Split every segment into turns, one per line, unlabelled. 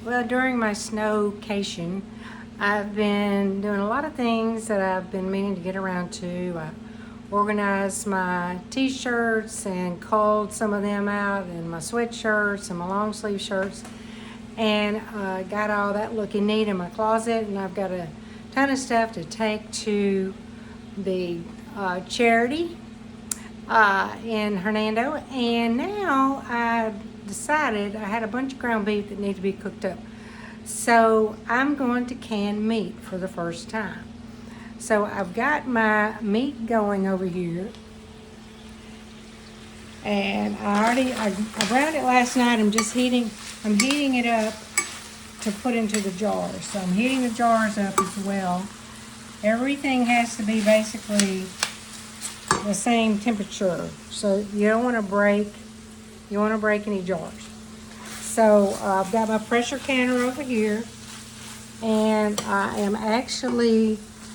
Well, during my snowcation, I've been doing a lot of things that I've been meaning to get around to. I organized my t-shirts and culled some of them out, and my sweatshirts and my long sleeve shirts, and got all that looking neat in my closet. And I've got a ton of stuff to take to the charity in Hernando. And now I decided I had a bunch of ground beef that need to be cooked up. So I'm going to can meat for the first time. So I've got my meat going over here. And I browned it last night. I'm heating it up to put into the jars. So I'm heating the jars up as well. Everything has to be basically the same temperature. So you don't want to break any jars. So I've got my pressure canner over here, and I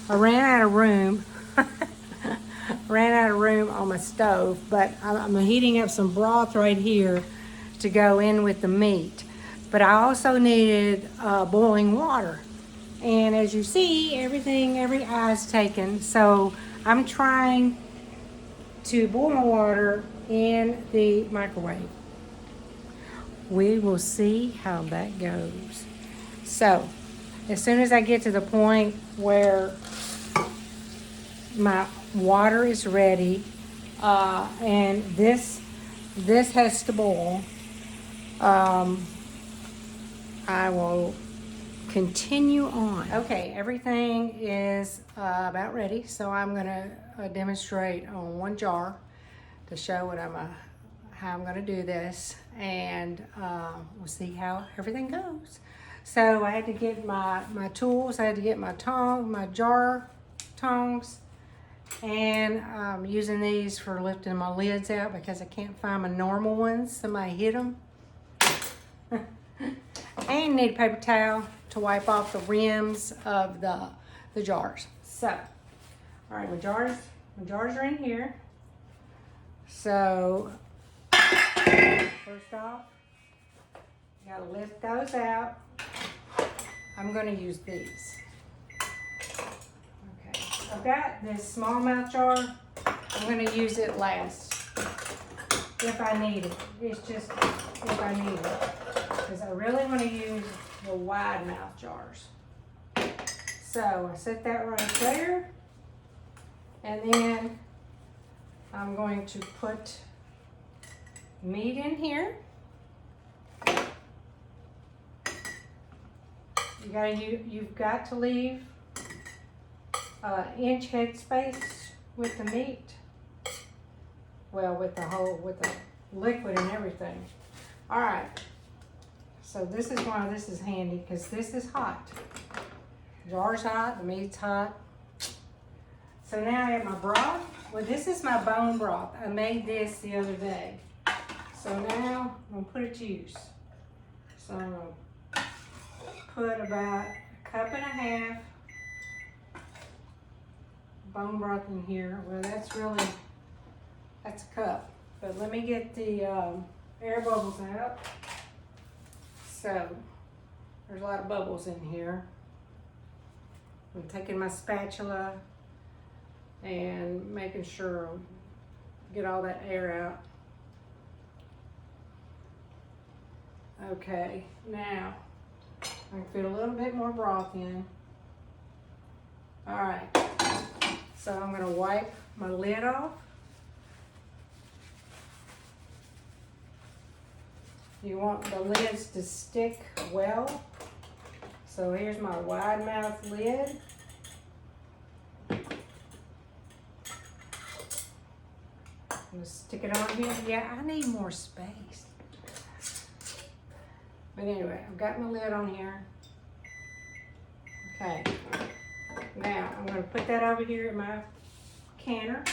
ran out of room. Ran out of room on my stove, but I'm heating up some broth right here to go in with the meat. But I also needed boiling water. And as you see, every eye is taken. So I'm trying to boil my water in the microwave. We will see how that goes. So as soon as I get to the point where my water is ready, and this has to boil, I will continue on. Okay, everything is about ready, so I'm gonna demonstrate on one jar to show how I'm gonna do this, and we'll see how everything goes. So I had to get my tools. I had to get my jar tongs, and I'm using these for lifting my lids out because I can't find my normal ones. Somebody hit them. And need a paper towel to wipe off the rims of the jars. So, all right, my jars are in here. So, first off, you gotta lift those out. I'm gonna use these. Okay, I've got this smallmouth jar. I'm gonna use it last if I need it. It's just if I need it, because I really want to use the wide mouth jars. So I set that right there, and then I'm going to put meat in here. You've got to leave an inch head space with the meat. Well, with the liquid and everything. All right. So this is why this is handy, because this is hot. The jar's hot, the meat's hot. So now I have my broth. Well, this is my bone broth. I made this the other day. So now I'm gonna put it to use. So I'm gonna put about a cup and a half bone broth in here. Well, that's a cup. But let me get the air bubbles out. So there's a lot of bubbles in here. I'm taking my spatula and making sure I get all that air out. Okay, now I can fit a little bit more broth in. All right, so I'm gonna wipe my lid off. You want the lids to stick well. So here's my wide mouth lid. I'm gonna stick it on here. Yeah, I need more space. But anyway, I've got my lid on here. Okay. Now I'm gonna put that over here in my canner.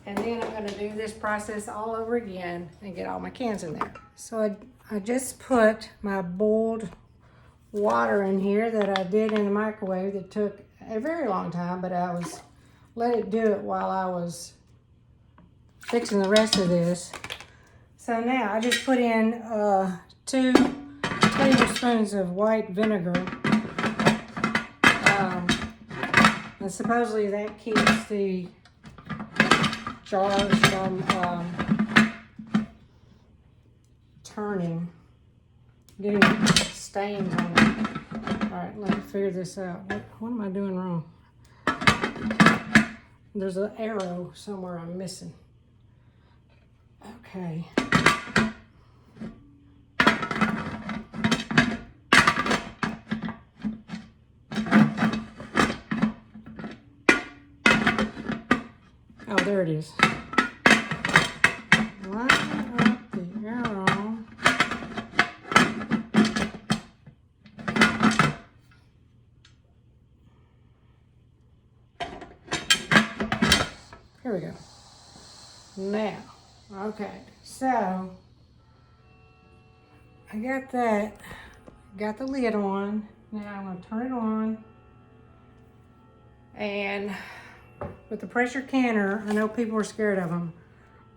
And then I'm gonna do this process all over again and get all my cans in there. So I just put my boiled water in here that I did in the microwave that took a very long time, but I let it do it while I was fixing the rest of this. So now I just put in 2 tablespoons of white vinegar. And supposedly that keeps the jars from turning, getting stains on it. All right, let me figure this out. What am I doing wrong? There's an arrow somewhere I'm missing. Okay. Oh, there it is. Line up the arrow. Here we go. Now, okay, so I got that, got the lid on. Now I'm gonna turn it on. And with the pressure canner, I know people are scared of them,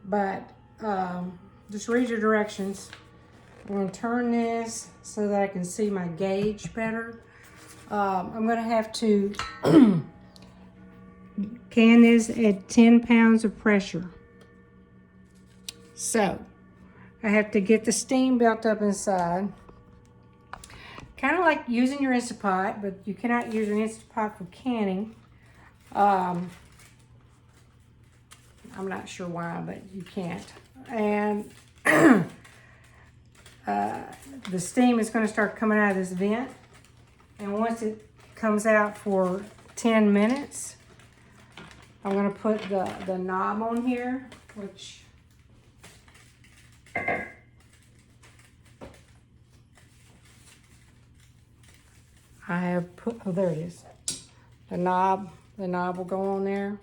but just read your directions. I'm gonna turn this so that I can see my gauge better. I'm gonna have to can this at 10 pounds of pressure. So I have to get the steam built up inside. Kind of like using your Instant Pot, but you cannot use an Instant Pot for canning. I'm not sure why, but you can't. And the steam is going to start coming out of this vent. And once it comes out for 10 minutes, I'm going to put the knob on here, which I have put, oh, there it is. The knob will go on there.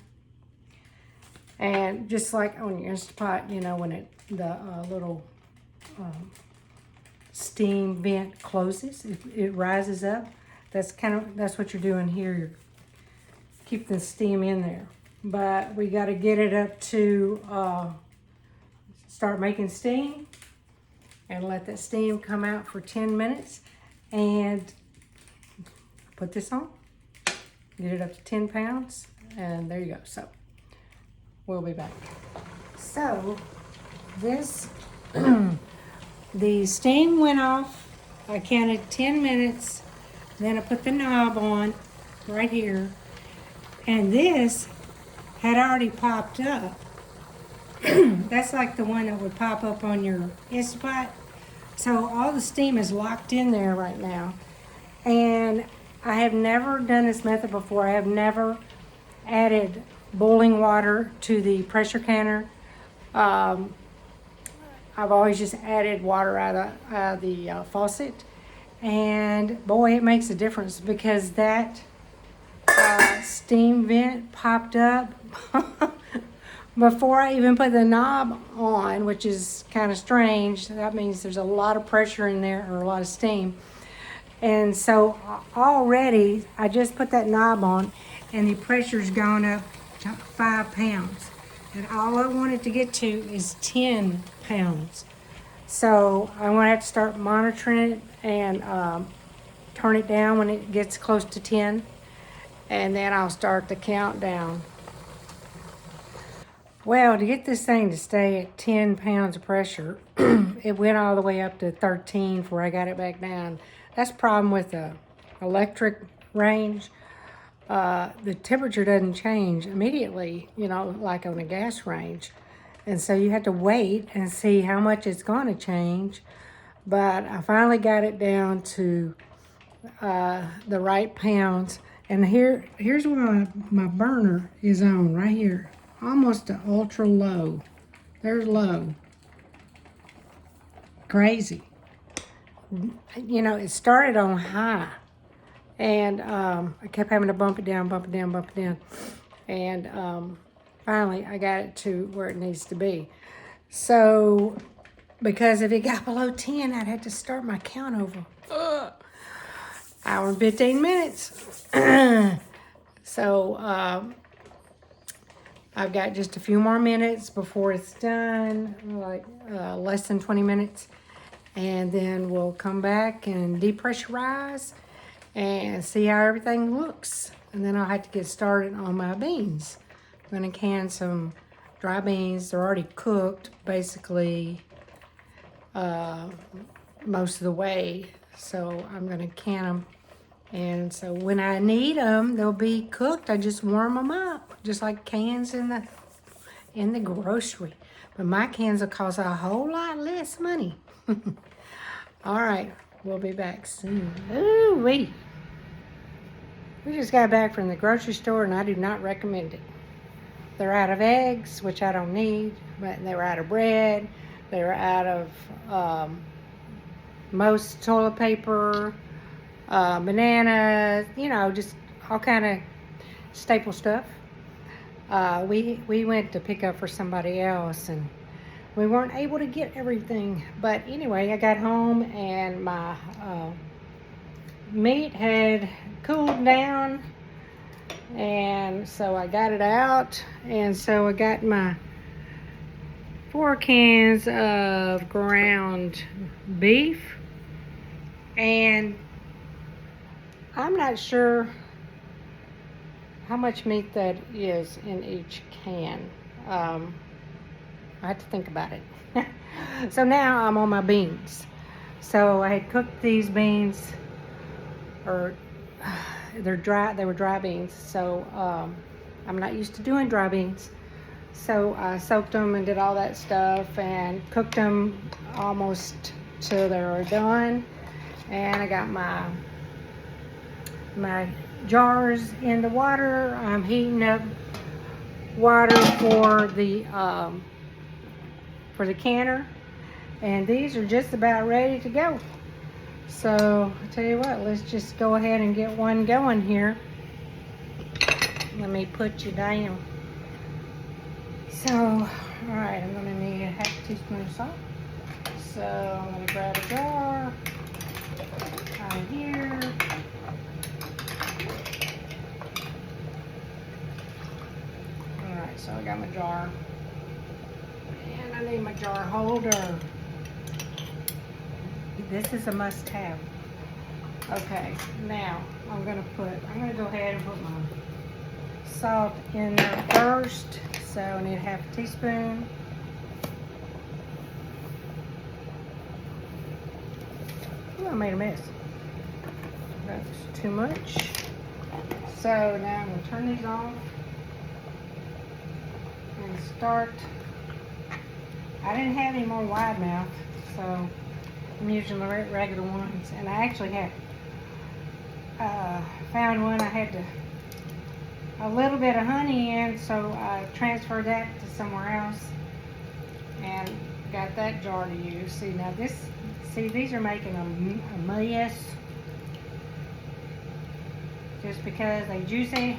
And just like on your Instant Pot, you know, when the little steam vent closes, it rises up. That's what you're doing here. You're keeping the steam in there. But we got to get it up to start making steam and let that steam come out for 10 minutes and put this on, get it up to 10 pounds, and there you go. So we'll be back. So this, the steam went off. I counted 10 minutes. Then I put the knob on right here. And this had already popped up. That's like the one that would pop up on your Instant Pot. So all the steam is locked in there right now. And I have never done this method before. I have never added boiling water to the pressure canner. I've always just added water out of the faucet. And boy, it makes a difference because that steam vent popped up before I even put the knob on, which is kind of strange. That means there's a lot of pressure in there, or a lot of steam. And so already I just put that knob on and the pressure's gone up to 5 pounds. And all I wanted to get to is 10 pounds. So I'm gonna have to start monitoring it and turn it down when it gets close to 10. And then I'll start the countdown. Well, to get this thing to stay at 10 pounds of pressure, it went all the way up to 13 before I got it back down. That's the problem with the electric range. The temperature doesn't change immediately, you know, like on a gas range. And so you have to wait and see how much it's going to change. But I finally got it down to the right pounds. And here's where my burner is on, right here. Almost to ultra low. There's low. Crazy. You know, it started on high. And I kept having to bump it down, bump it down, bump it down. And finally, I got it to where it needs to be. So, because if it got below 10, I'd have to start my count over. Hour and 15 minutes. So, I've got just a few more minutes before it's done, like less than 20 minutes. And then we'll come back and depressurize and see how everything looks. And then I'll have to get started on my beans. I'm gonna can some dry beans. They're already cooked, basically, most of the way. So I'm gonna can them. And so when I need them, they'll be cooked. I just warm them up, just like cans in the grocery. But my cans will cost a whole lot less money. All right, we'll be back soon. Ooh, wait. We just got back from the grocery store, and I do not recommend it. They're out of eggs, which I don't need, but they were out of bread. They were out of most toilet paper, bananas, you know, just all kind of staple stuff. We went to pick up for somebody else, and we weren't able to get everything. But anyway, I got home, and my meat had cooled down, and so I got it out. And so I got my 4 cans of ground beef, and I'm not sure how much meat that is in each can. I have to think about it. So now I'm on my beans. So I had cooked these beans, or they're dry. They were dry beans. So I'm not used to doing dry beans. So I soaked them and did all that stuff and cooked them almost till they were done. And I got my jars in the water. I'm heating up water for the canner, and these are just about ready to go. So I tell you what, let's just go ahead and get one going here. Let me put you down. So, all right, I'm gonna need a half teaspoon of salt. So I'm gonna grab a jar right here. All right, so I got my jar, and I need my jar holder. This is a must-have. Okay, now I'm gonna go ahead and put my salt in there first. So I need half a teaspoon. Ooh, I made a mess. That's too much. So now I'm gonna turn these off and start. I didn't have any more wide mouth, so I'm using the regular ones. And I actually have found one I had a little bit of honey in, so I transferred that to somewhere else and got that jar to use. See, now these are making a mess just because they're juicy.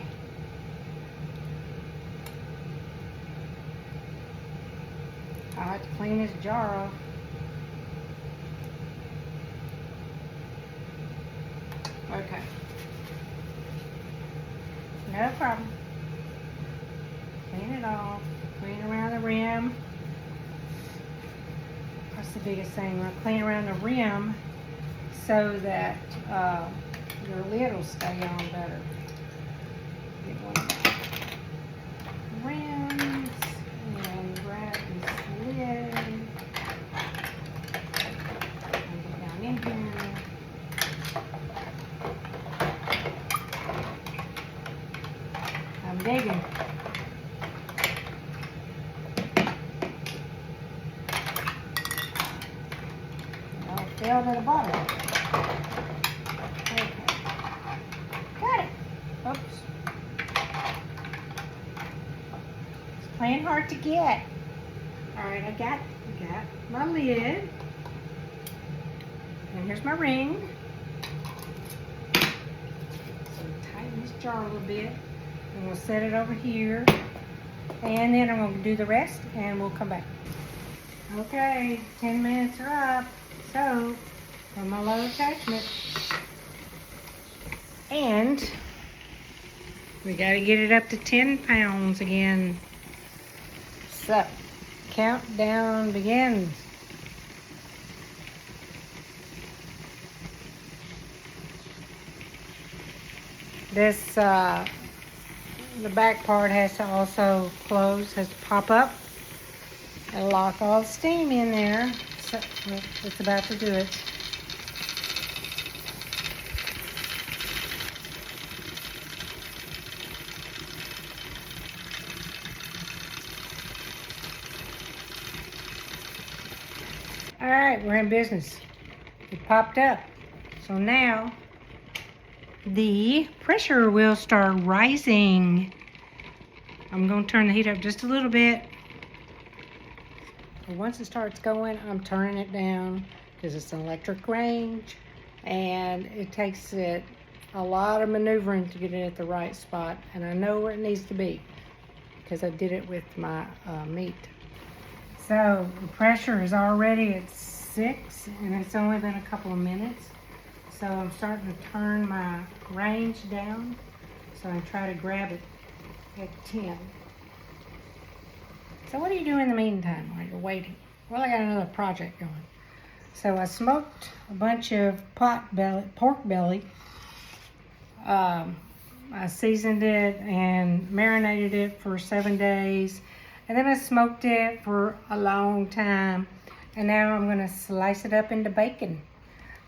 I'll have to clean this jar off. Okay. No problem. Clean it off. Clean around the rim. That's the biggest thing. We'll clean around the rim so that your lid will stay on better. Get one of the rims and grab this lid. And get down in here. I'm digging. Oh, it fell to the bottom. Okay. Got it. Oops. It's playing hard to get. Alright, I got my lid. And here's my ring. So tighten this jar a little bit. And we'll set it over here, and then I'm going to do the rest, and we'll come back. Okay, 10 minutes are up. So, from my low attachment, and we got to get it up to 10 pounds again. So, countdown begins. This, the back part has to also close, has to pop up and lock all the steam in there. So it's about to do it. All right, we're in business. It popped up. So now the pressure will start rising. I'm going to turn the heat up just a little bit. And once it starts going, I'm turning it down because it's an electric range and it takes it a lot of maneuvering to get it at the right spot. And I know where it needs to be because I did it with my meat. So the pressure is already at 6 and it's only been a couple of minutes. So I'm starting to turn my range down so I try to grab it at 10. So what do you do in the meantime while you're waiting? Well, I got another project going. So I smoked a bunch of pork belly. I seasoned it and marinated it for 7 days. And then I smoked it for a long time. And now I'm gonna slice it up into bacon.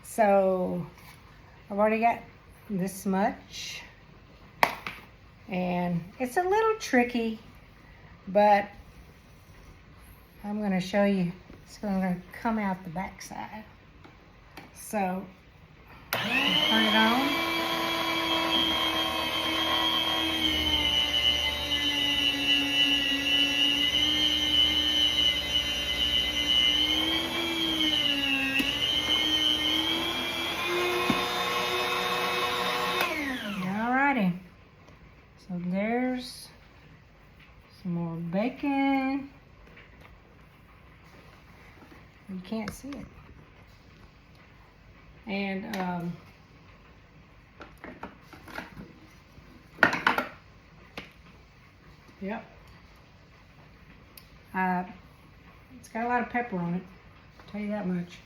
So I've already got this much. And it's a little tricky, but I'm gonna show you. It's gonna come out the backside. So turn it on. So there's some more bacon. You can't see it. And yep. It's got a lot of pepper on it, I'll tell you that much.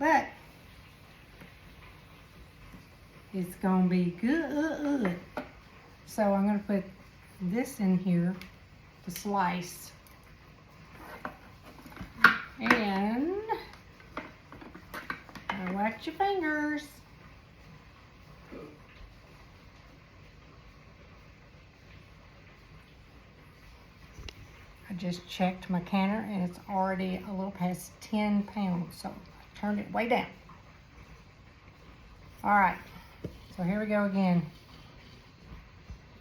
But it's gonna be good. So I'm gonna put this in here to slice. And watch your fingers. I just checked my counter and it's already a little past 10 pounds. So I turned it way down. All right. So here we go again.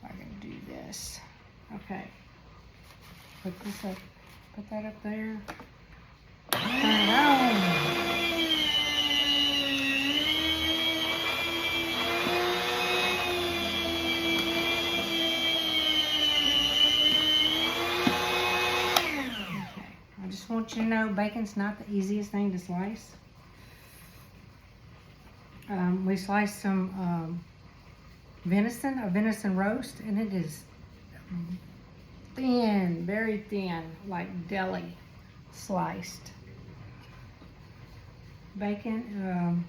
I can do this. Okay. Put this up. Put that up there. Turn it on. Okay. I just want you to know bacon's not the easiest thing to slice. We sliced some a venison roast, and it is thin, very thin, like deli sliced. Bacon,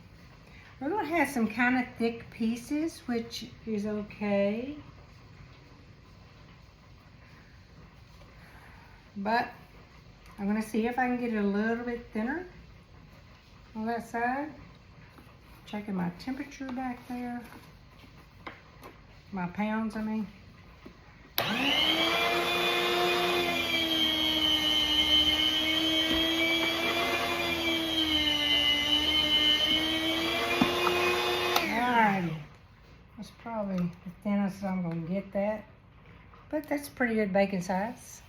we're going to have some kind of thick pieces, which is okay. But I'm going to see if I can get it a little bit thinner on that side. Checking my temperature back there. My pounds, I mean. Alrighty. That's probably the thinnest I'm going to get that. But that's pretty good bacon size.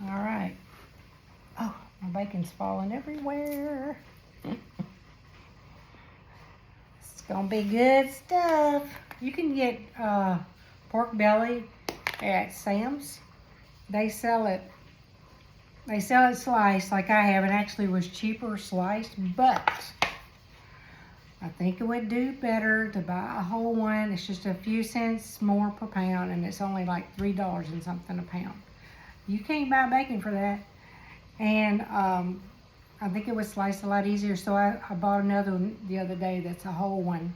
Alright. Oh, my bacon's falling everywhere. It's gonna be good stuff. You can get pork belly at Sam's. They sell it sliced like I have. It actually was cheaper sliced, but I think it would do better to buy a whole one. It's just a few cents more per pound, and it's only like $3 and something a pound. You can't buy bacon for that. And I think it would slice a lot easier, so I bought another one the other day that's a whole one,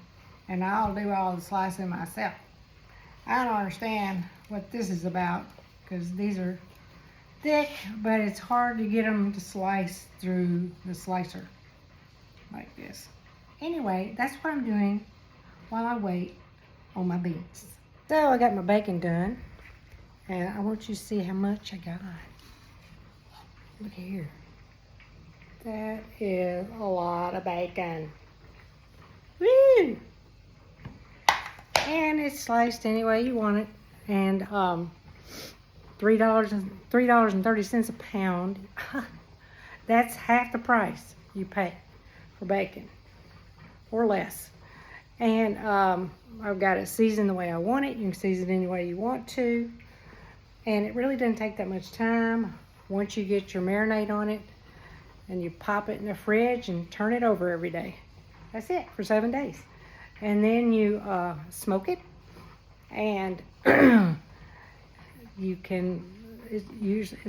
and I'll do all the slicing myself. I don't understand what this is about, because these are thick, but it's hard to get them to slice through the slicer like this. Anyway, that's what I'm doing while I wait on my beans. So I got my bacon done, and I want you to see how much I got. Look here. That is a lot of bacon. Woo! And it's sliced any way you want it. And $3.30 a pound. That's half the price you pay for bacon, or less. And I've got it seasoned the way I want it. You can season it any way you want to. And it really doesn't take that much time. Once you get your marinade on it, and you pop it in the fridge and turn it over every day. That's it for 7 days. And then you smoke it, and you can, it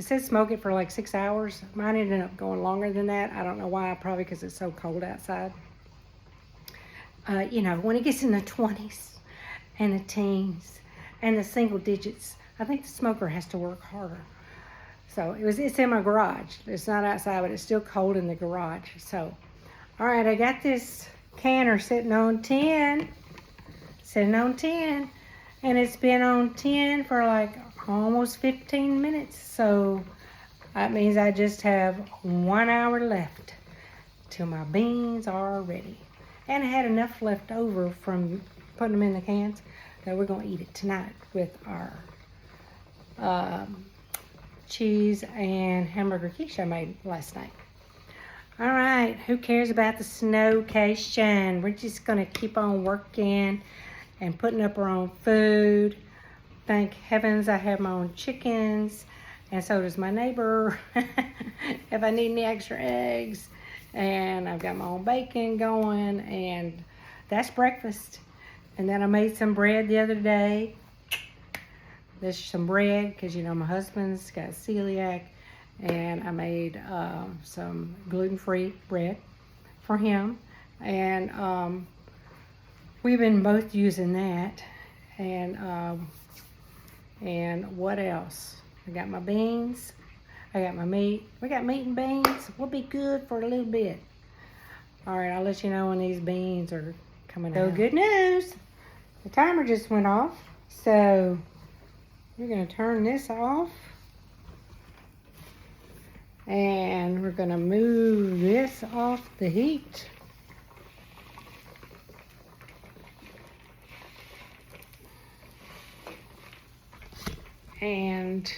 says smoke it for like 6 hours. Mine ended up going longer than that. I don't know why, probably because it's so cold outside. You know, when it gets in the 20s and the teens and the single digits, I think the smoker has to work harder. So it's in my garage. It's not outside, but it's still cold in the garage. So, all right, I got this canner sitting on 10. And it's been on 10 for like almost 15 minutes. So that means I just have 1 hour left till my beans are ready. And I had enough left over from putting them in the cans that we're going to eat it tonight with our cheese and hamburger quiche I made last night. All right, who cares about the Snowcation? We're just gonna keep on working and putting up our own food. Thank heavens I have my own chickens, and so does my neighbor if I need any extra eggs. And I've got my own bacon going, and that's breakfast. And then I made some bread the other day. There's some bread, because you know my husband's got celiac, and I made some gluten-free bread for him, and we've been both using that. And what else? I got my beans, I got my meat. We got meat and beans. We'll be good for a little bit. All right, I'll let you know when these beans are coming out. So good news, the timer just went off, so we're going to turn this off, and we're going to move this off the heat. And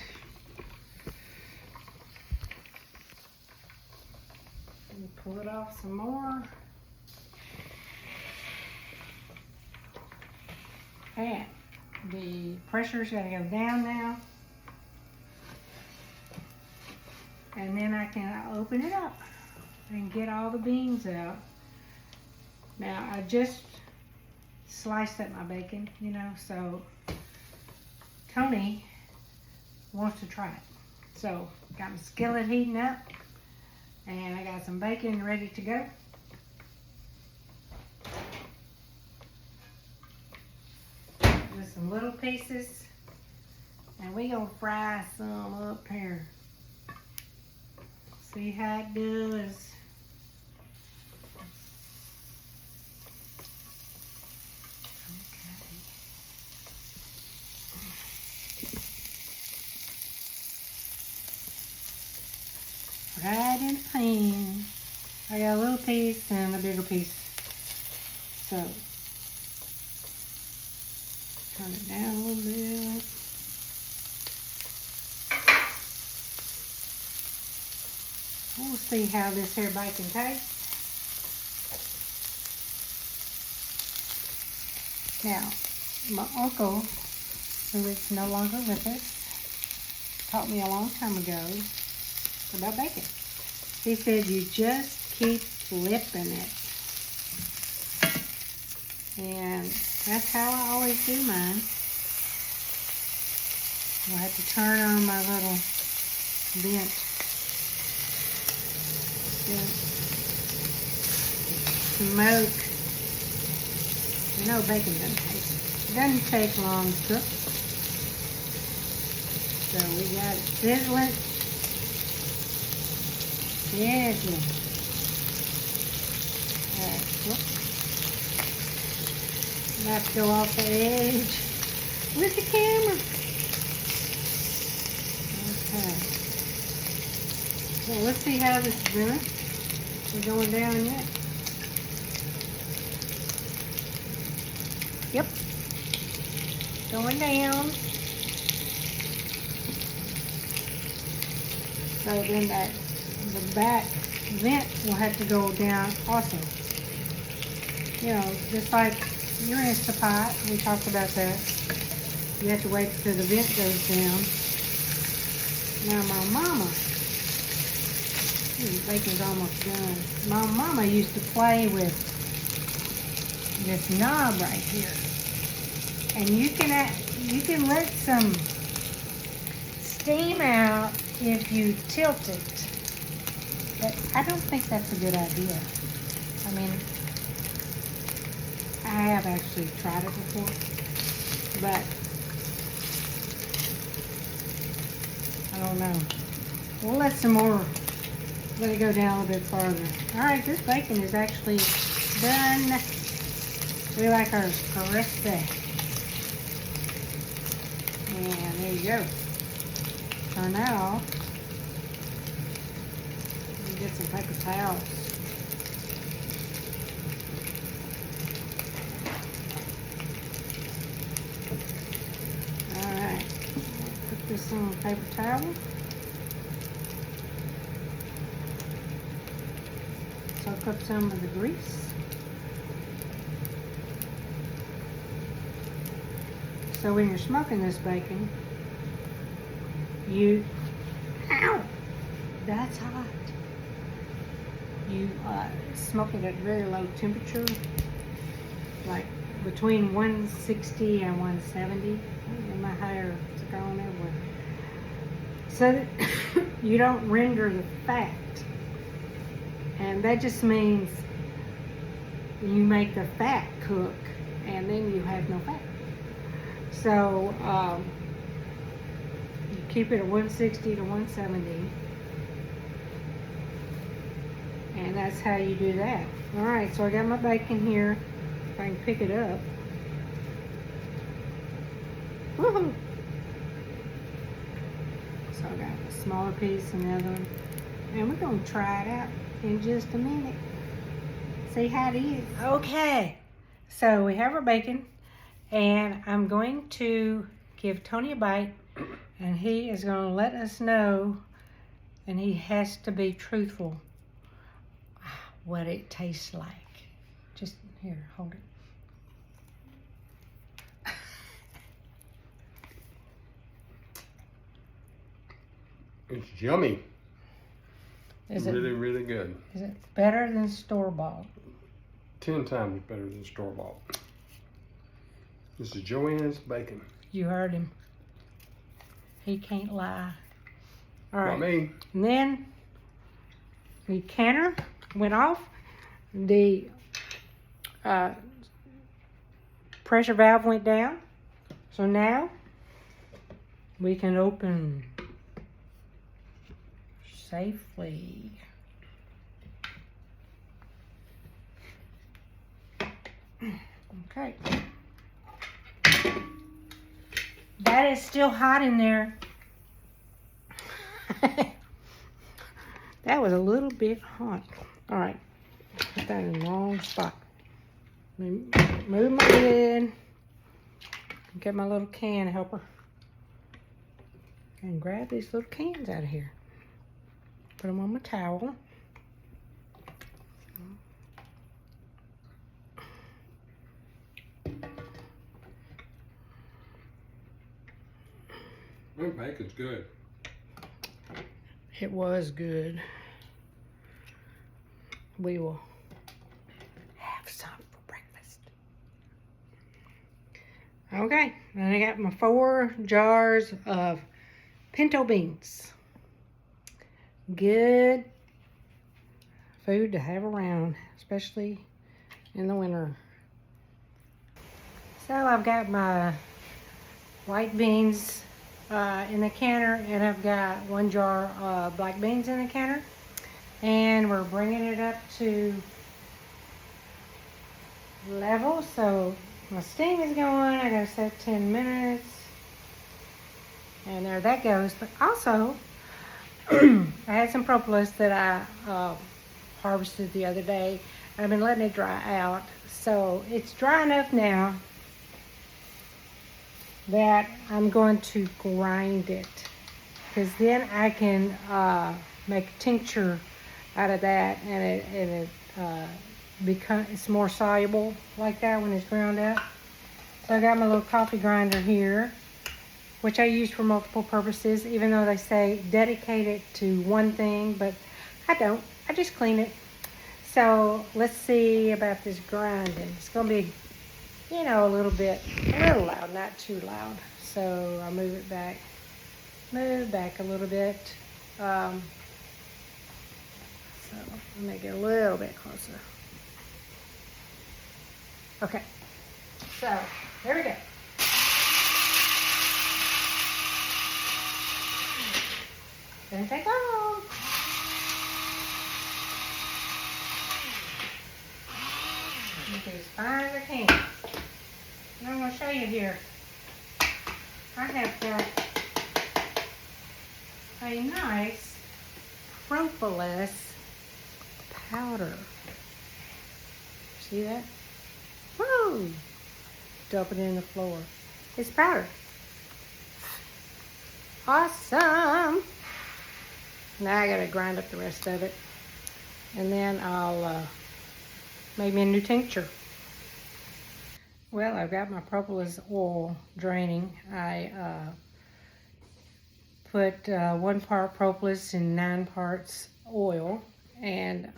pull it off some more. And the pressure's got to go down now. And then I can open it up and get all the beans out. Now, I just sliced up my bacon, you know, so Tony wants to try it. So, got my skillet heating up, and I got some bacon ready to go. Just some little pieces, and we gonna fry some up here. See how it does. Right in the pan. I got a little piece and a bigger piece. So, turn it down a little bit. We'll see how this here bacon tastes. Now, my uncle, who is no longer with us, taught me a long time ago about bacon. He said you just keep flipping it. And that's how I always do mine. I have to turn on my little vent smoke. You know bacon doesn't take long to cook. So we got it sizzling. Sizzling. Alright, whoops. About to go off the edge with the camera. Okay. Well, let's see how this is doing. We're going down yet? Yep. Going down. So then the back vent will have to go down also. You know, just like your Instapot, we talked about that. You have to wait till the vent goes down. Now my mama, the bacon's almost done. My mama used to play with this knob right here. And you can let some steam out if you tilt it. But I don't think that's a good idea. I mean, I have actually tried it before, but I don't know. We'll let it go down a little bit farther. All right, this bacon is actually done. We like ours crispy. And there you go. Turn that off. And get some paper towels. Alright. Put this on a paper towel. Soak up some of the grease. So when you're smoking this bacon, ow, that's hot. You smoke it at a very low temperature, like between 160 and 170. And my hair is going everywhere. So that you don't render the fat. And that just means you make the fat cook, and then you have no fat. So you keep it at 160 to 170, and that's how you do that. All right, so I got my bacon here. If I can pick it up. Woohoo! So I got a smaller piece and the other one, and we're gonna try it out in just a minute. See how it is. Okay, so we have our bacon. And I'm going to give Tony a bite, and he is going to let us know, and he has to be truthful, what it tastes like. Just here, hold it.
It's yummy.
Is
really, really good.
Is it better than store-bought?
10 times better than store-bought. This is Joanne's bacon.
You heard him. He can't lie. All right.
Not me.
And then the canner went off. The pressure valve went down. So now we can open safely. Okay. That is still hot in there. That was a little bit hot. All right, put that in the wrong spot. Move my lid. Get my little can helper. And grab these little cans out of here. Put them on my towel.
That bacon's good.
It was good. We will have some for breakfast. Okay, and I got my 4 jars of pinto beans. Good food to have around, especially in the winter. So I've got my white beans in the canner, and I've got 1 jar of black beans in the canner, and we're bringing it up to level. So my steam is going. I gotta set 10 minutes, and there that goes. But also I had some propolis that I harvested the other day. I've been letting it dry out, so it's dry enough now that I'm going to grind it, because then I can make a tincture out of that, and it it's more soluble like that when it's ground up. So I got my little coffee grinder here, which I use for multiple purposes, even though they say dedicate it to one thing, but I don't. I just clean it. So let's see about this grinding. It's gonna be, you know, a little loud, not too loud. So I'll move back a little bit. So I'll make it a little bit closer. Okay, so there we go. Didn't take long. Make it as fine as I can. And I'm going to show you here. I have got a nice propolis powder. See that? Whoa! Dump it in the floor. It's powder. Awesome! Now I gotta grind up the rest of it, and then I'll make me a new tincture. Well, I've got my propolis oil draining. I put 1 part propolis and 9 parts oil, and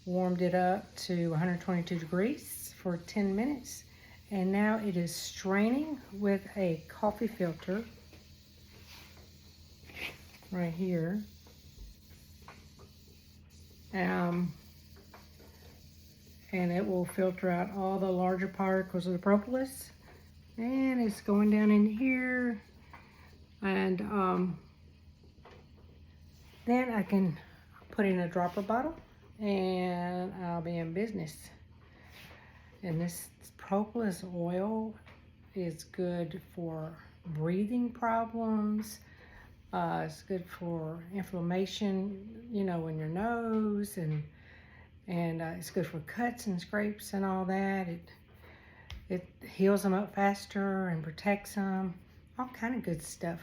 warmed it up to 122 degrees for 10 minutes. And now it is straining with a coffee filter right here. And it will filter out all the larger particles of the propolis. And it's going down in here. And then I can put in a dropper bottle, and I'll be in business. And this propolis oil is good for breathing problems. It's good for inflammation, you know, in your nose, and it's good for cuts and scrapes and all that. It heals them up faster and protects them. All kind of good stuff.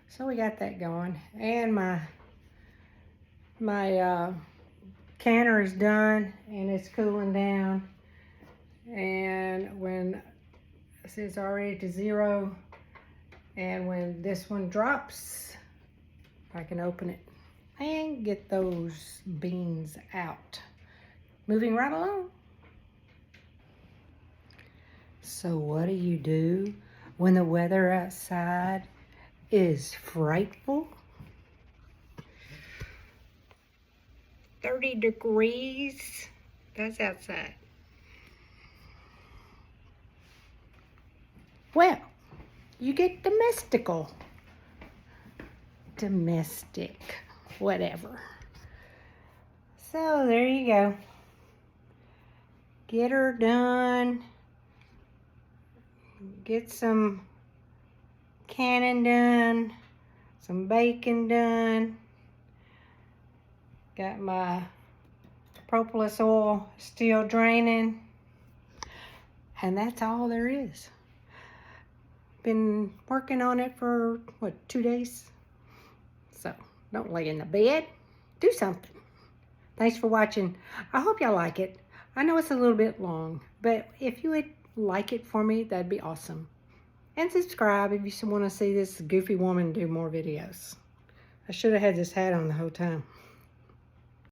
So we got that going, and my canner is done, and it's cooling down. And when it's already to 0, and when this one drops, I can open it and get those beans out. Moving right along. So what do you do when the weather outside is frightful? 30 degrees, that's outside. Well, you get domestic, whatever. So there you go. Get her done. Get some canning done, some baking done. Got my propolis oil still draining. And that's all there is. Been working on it for, 2 days? So, don't lay in the bed. Do something. Thanks for watching. I hope y'all like it. I know it's a little bit long, but if you would like it for me, that'd be awesome. And subscribe if you want to see this goofy woman do more videos. I should have had this hat on the whole time.